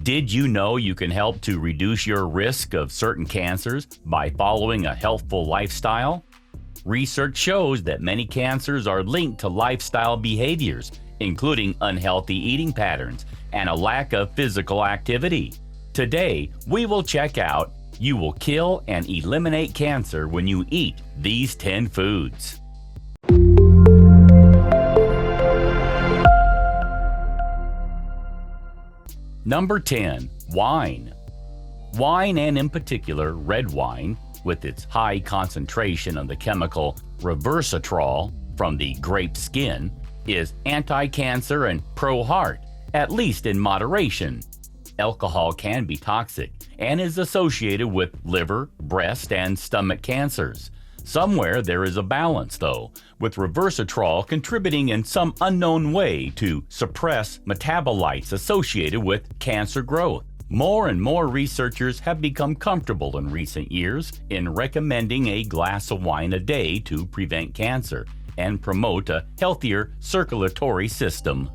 Did you know you can help to reduce your risk of certain cancers by following a healthful lifestyle? Research shows that many cancers are linked to lifestyle behaviors, including unhealthy eating patterns and a lack of physical activity. Today, we will check out you will kill and eliminate cancer when you eat these 10 foods. Number 10. Wine. Wine, and in particular red wine, with its high concentration of the chemical resveratrol from the grape skin, is anti-cancer and pro-heart, at least in moderation. Alcohol can be toxic and is associated with liver, breast, and stomach cancers. Somewhere there is a balance, though, with resveratrol contributing in some unknown way to suppress metabolites associated with cancer growth. More and more researchers have become comfortable in recent years in recommending a glass of wine a day to prevent cancer and promote a healthier circulatory system.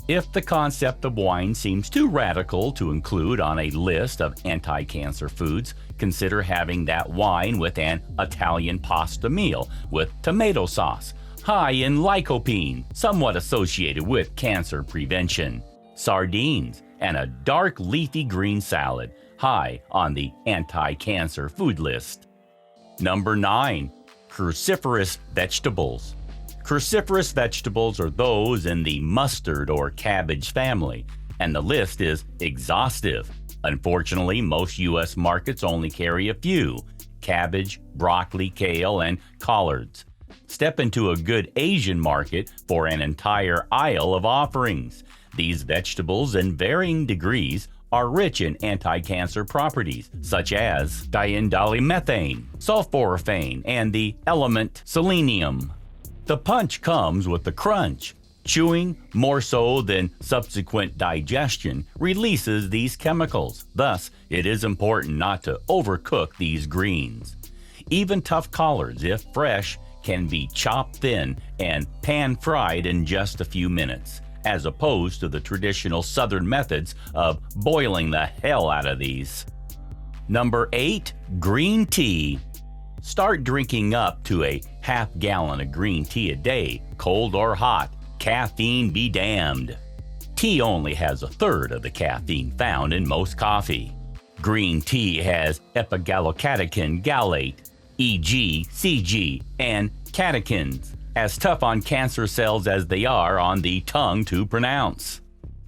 If the concept of wine seems too radical to include on a list of anti-cancer foods, consider having that wine with an Italian pasta meal with tomato sauce, high in lycopene, somewhat associated with cancer prevention, sardines, and a dark leafy green salad, high on the anti-cancer food list. Number 9. Cruciferous vegetables. Cruciferous vegetables are those in the mustard or cabbage family, and the list is exhaustive. Unfortunately, most U.S. markets only carry a few: cabbage, broccoli, kale, and collards. Step into a good Asian market for an entire aisle of offerings. These vegetables, in varying degrees, are rich in anti-cancer properties such as diindolylmethane, sulforaphane, and the element selenium. The punch comes with the crunch. Chewing, more so than subsequent digestion, releases these chemicals. Thus, it is important not to overcook these greens. Even tough collards, if fresh, can be chopped thin and pan-fried in just a few minutes, as opposed to the traditional southern methods of boiling the hell out of these. Number 8. Green tea. Start drinking up to a half gallon of green tea a day, cold or hot. Caffeine be damned. Tea only has a third of the caffeine found in most coffee. Green tea has epigallocatechin gallate, EGCG, and catechins, as tough on cancer cells as they are on the tongue to pronounce.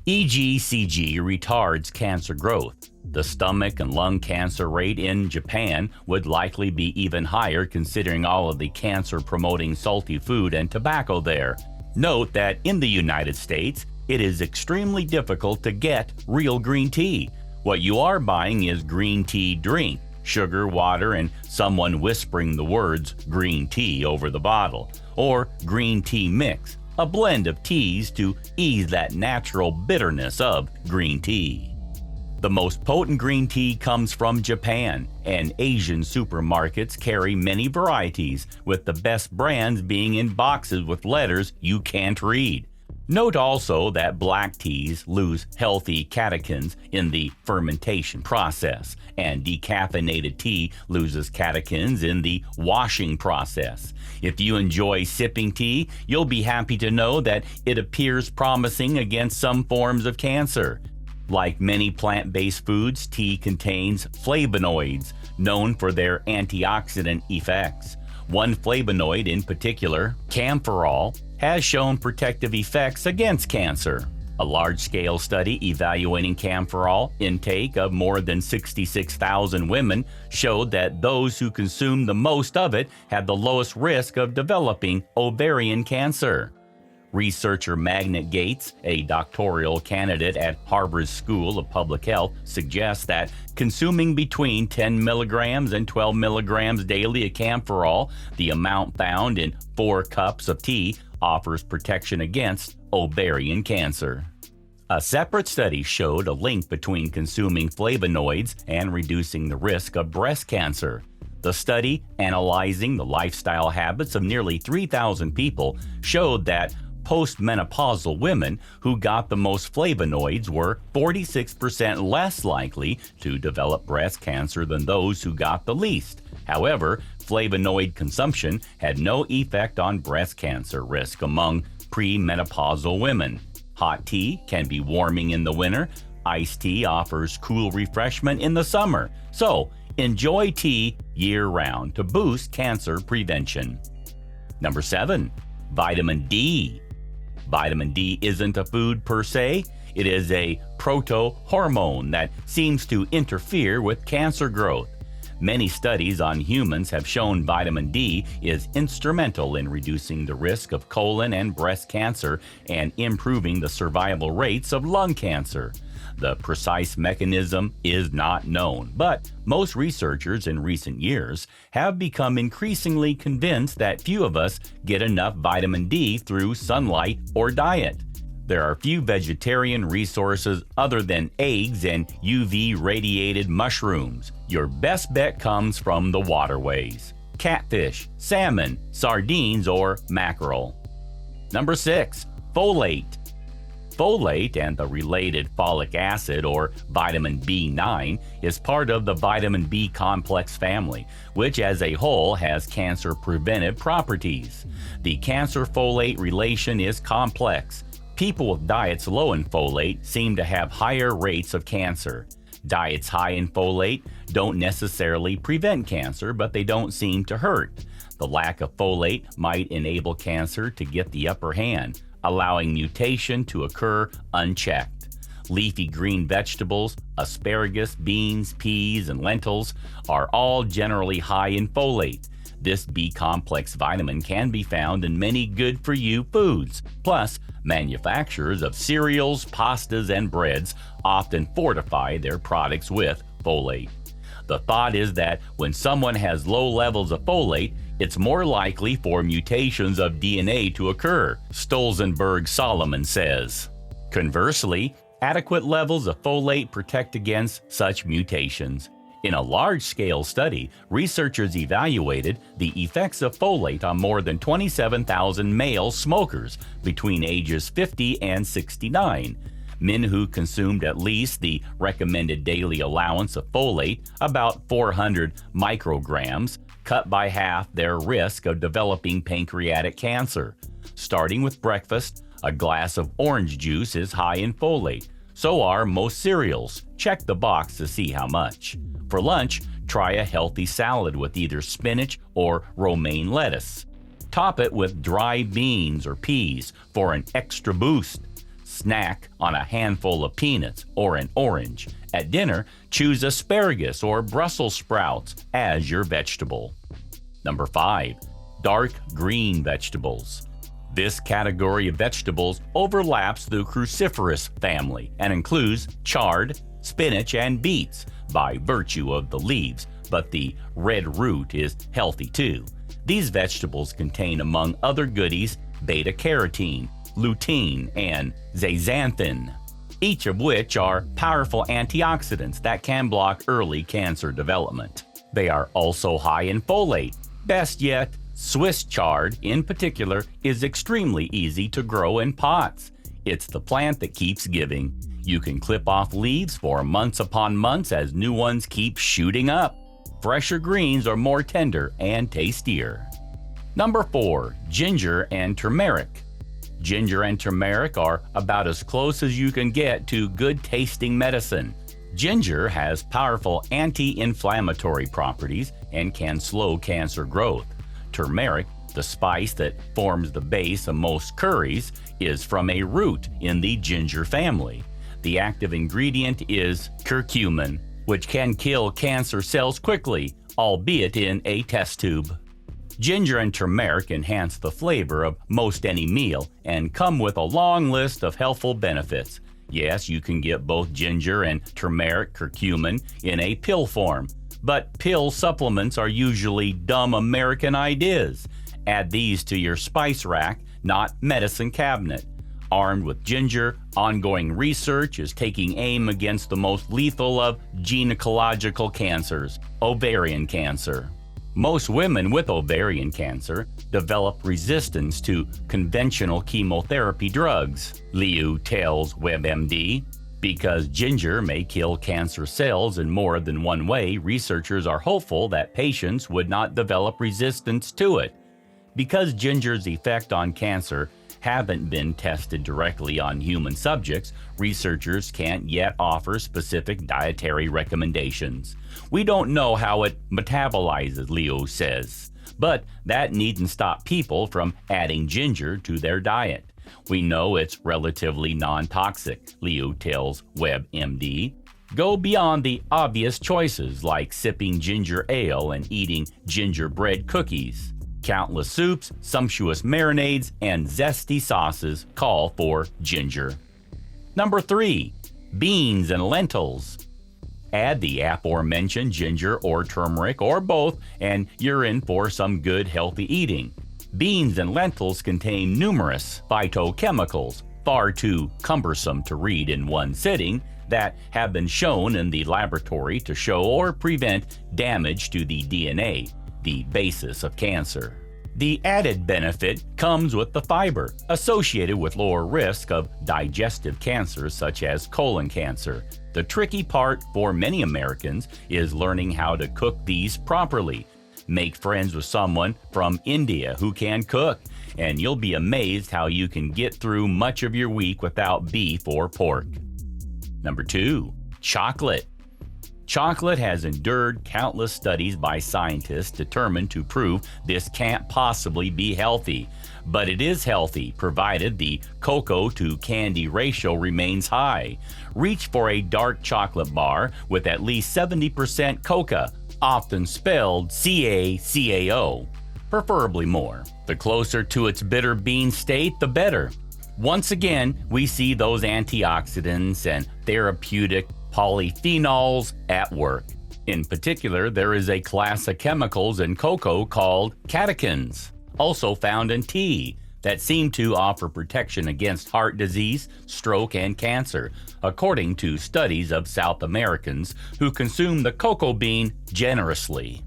EGCG retards cancer growth. The stomach and lung cancer rate in Japan would likely be even higher considering all of the cancer-promoting salty food and tobacco there. Note that in the United States, it is extremely difficult to get real green tea. What you are buying is green tea drink, sugar, water, and someone whispering the words green tea over the bottle, or green tea mix, a blend of teas to ease that natural bitterness of green tea. The most potent green tea comes from Japan, and Asian supermarkets carry many varieties, with the best brands being in boxes with letters you can't read. Note also that black teas lose healthy catechins in the fermentation process, and decaffeinated tea loses catechins in the washing process. If you enjoy sipping tea, you'll be happy to know that it appears promising against some forms of cancer. Like many plant-based foods, tea contains flavonoids, known for their antioxidant effects. One flavonoid in particular, camphorol, has shown protective effects against cancer. A large-scale study evaluating camphorol intake of more than 66,000 women showed that those who consumed the most of it had the lowest risk of developing ovarian cancer. Researcher Magnet Gates, a doctoral candidate at Harvard School of Public Health, suggests that consuming between 10 milligrams and 12 milligrams daily of camphorol, the amount found in 4 cups of tea, offers protection against ovarian cancer. A separate study showed a link between consuming flavonoids and reducing the risk of breast cancer. The study, analyzing the lifestyle habits of nearly 3,000 people, showed that Postmenopausal women who got the most flavonoids were 46% less likely to develop breast cancer than those who got the least. However, flavonoid consumption had no effect on breast cancer risk among premenopausal women. Hot tea can be warming in the winter. Iced tea offers cool refreshment in the summer. So, enjoy tea year-round to boost cancer prevention. Number 7. Vitamin D. Vitamin D isn't a food per se. It is a protohormone that seems to interfere with cancer growth. Many studies on humans have shown vitamin D is instrumental in reducing the risk of colon and breast cancer and improving the survival rates of lung cancer. The precise mechanism is not known, but most researchers in recent years have become increasingly convinced that few of us get enough vitamin D through sunlight or diet. There are few vegetarian resources other than eggs and UV-radiated mushrooms. Your best bet comes from the waterways: catfish, salmon, sardines, or mackerel. Number 6. Folate. Folate and the related folic acid, or vitamin B9, is part of the vitamin B complex family, which as a whole has cancer preventive properties. The cancer-folate relation is complex. People with diets low in folate seem to have higher rates of cancer. Diets high in folate don't necessarily prevent cancer, but they don't seem to hurt. The lack of folate might enable cancer to get the upper hand, allowing mutation to occur unchecked. Leafy green vegetables, asparagus, beans, peas, and lentils are all generally high in folate. This B-complex vitamin can be found in many good-for-you foods. Plus, manufacturers of cereals, pastas, and breads often fortify their products with folate. The thought is that when someone has low levels of folate, it's more likely for mutations of DNA to occur, Stolzenberg-Solomon says. Conversely, adequate levels of folate protect against such mutations. In a large-scale study, researchers evaluated the effects of folate on more than 27,000 male smokers between ages 50 and 69. Men who consumed at least the recommended daily allowance of folate, about 400 micrograms, cut by half their risk of developing pancreatic cancer. Starting with breakfast, a glass of orange juice is high in folate. So are most cereals. Check the box to see how much. For lunch, try a healthy salad with either spinach or romaine lettuce. Top it with dry beans or peas for an extra boost. Snack on a handful of peanuts or an orange. At dinner, choose asparagus or Brussels sprouts as your vegetable. Number 5. Dark green vegetables. This category of vegetables overlaps the Cruciferous family and includes chard, spinach, and beets by virtue of the leaves, but the red root is healthy too. These vegetables contain, among other goodies, beta-carotene, lutein, and zeaxanthin, each of which are powerful antioxidants that can block early cancer development. They are also high in folate. Best yet, Swiss chard, in particular, is extremely easy to grow in pots. It's the plant that keeps giving. You can clip off leaves for months upon months as new ones keep shooting up. Fresher greens are more tender and tastier. Number 4. Ginger and turmeric. Ginger and turmeric are about as close as you can get to good-tasting medicine. Ginger has powerful anti-inflammatory properties and can slow cancer growth. Turmeric, the spice that forms the base of most curries, is from a root in the ginger family. The active ingredient is curcumin, which can kill cancer cells quickly, albeit in a test tube. Ginger and turmeric enhance the flavor of most any meal and come with a long list of healthful benefits. Yes, you can get both ginger and turmeric curcumin in a pill form, but pill supplements are usually dumb American ideas. Add these to your spice rack, not medicine cabinet. Armed with ginger, ongoing research is taking aim against the most lethal of gynecological cancers, ovarian cancer. Most women with ovarian cancer develop resistance to conventional chemotherapy drugs, Liu tells WebMD. Because ginger may kill cancer cells in more than one way, researchers are hopeful that patients would not develop resistance to it. Because ginger's effect on cancer haven't been tested directly on human subjects, researchers can't yet offer specific dietary recommendations. We don't know how it metabolizes, Leo says, but that needn't stop people from adding ginger to their diet. We know it's relatively non-toxic, Leo tells WebMD. Go beyond the obvious choices like sipping ginger ale and eating gingerbread cookies. Countless soups, sumptuous marinades, and zesty sauces call for ginger. Number 3. Beans and lentils. Add the aforementioned ginger or turmeric or both, and you're in for some good healthy eating. Beans and lentils contain numerous phytochemicals, far too cumbersome to read in one sitting, that have been shown in the laboratory to show or prevent damage to the DNA, the basis of cancer. The added benefit comes with the fiber, associated with lower risk of digestive cancers such as colon cancer. The tricky part for many Americans is learning how to cook these properly. Make friends with someone from India who can cook, and you'll be amazed how you can get through much of your week without beef or pork. Number 2. Chocolate. Chocolate has endured countless studies by scientists determined to prove this can't possibly be healthy. But it is healthy, provided the cocoa to candy ratio remains high. Reach for a dark chocolate bar with at least 70% cocoa, often spelled CaCao, preferably more. The closer to its bitter bean state, the better. Once again, we see those antioxidants and therapeutic polyphenols at work. In particular, there is a class of chemicals in cocoa called catechins, also found in tea, that seem to offer protection against heart disease, stroke, and cancer, according to studies of South Americans who consume the cocoa bean generously.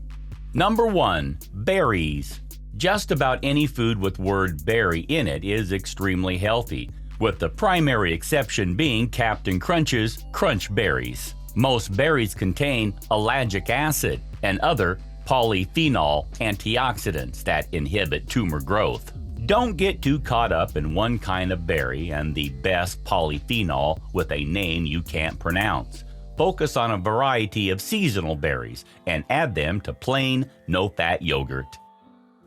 Number 1. Berries. Just about any food with word berry in it is extremely healthy, with the primary exception being Captain Crunch's Crunch Berries. Most berries contain ellagic acid and other polyphenol antioxidants that inhibit tumor growth. Don't get too caught up in one kind of berry and the best polyphenol with a name you can't pronounce. Focus on a variety of seasonal berries and add them to plain, no-fat yogurt.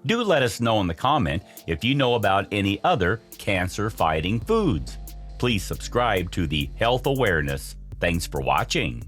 Do let us know in the comment if you know about any other cancer-fighting foods. Please subscribe to the Health Awareness. Thanks for watching.